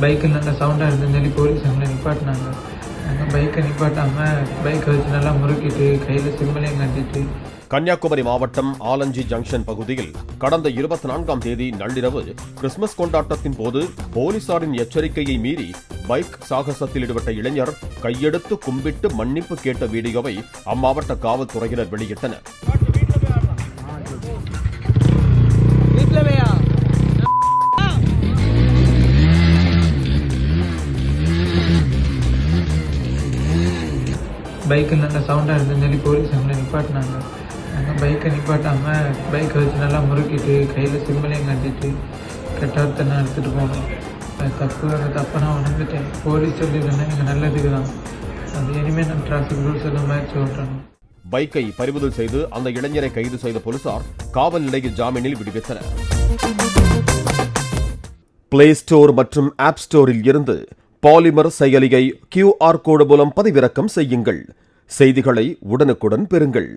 Bike நல்லா சவுண்டாக இருந்துன்னு சொல்லி போலீஸ் எங்களை நிப்பாட்டினாங்க. நாங்கள் பைக்கை நிப்பாட்டாமல் பைக்கை வச்சு நல்லா முறுக்கிட்டு கையில் சிம்மலையும் கட்டிட்டு. கன்னியாகுமரி மாவட்டம் ஆலஞ்சி ஜங்ஷன் பகுதியில் கடந்த 24ஆம் தேதி நள்ளிரவு கிறிஸ்துமஸ் கொண்டாட்டத்தின் போது போலீசாரின் எச்சரிக்கையை மீறி பைக் சாகசத்தில் ஈடுபட்ட இளைஞர் கையெடுத்து கும்பிட்டு மன்னிப்பு கேட்ட வீடியோவை அம்மாவட்ட காவல்துறையினர் வெளியிட்டனர். பைக்கு நல்லா சவுண்டாக இருந்துன்னு சொல்லி போலீஸ் எங்களை நிப்பாட்டினாங்க. நாங்கள் பைக்கை நிப்பாட்டாமல் பைக்கை வச்சு நல்லா முறுக்கிட்டு கையில் சிம்மலையும் கட்டிட்டு கெட்டார்த்தை எடுத்துகிட்டு போனோம். அது தப்பை நான் உணர்ந்துட்டேன். போலீஸ் சொல்லியிருந்தேன் எங்கள் நல்லதுக்கு தான். அது இனிமேல் நான் டிராஃபிக் ரூல்ஸ் எல்லாம் முயற்சி ஓட்டணும். பைக்கை பறிமுதல் செய்து அந்த இளைஞரை கைது செய்த போலீசார் காவல் நிலைய ஜாமீனில் விடுவித்தனர். பிளே ஸ்டோர் மற்றும் ஆப் ஸ்டோரில் இருந்து பாலிமர் செயலியை QR கோடு மூலம் பதிவிறக்கம் செய்யுங்கள். செய்திகளை உடனுக்குடன் பெறுங்கள்.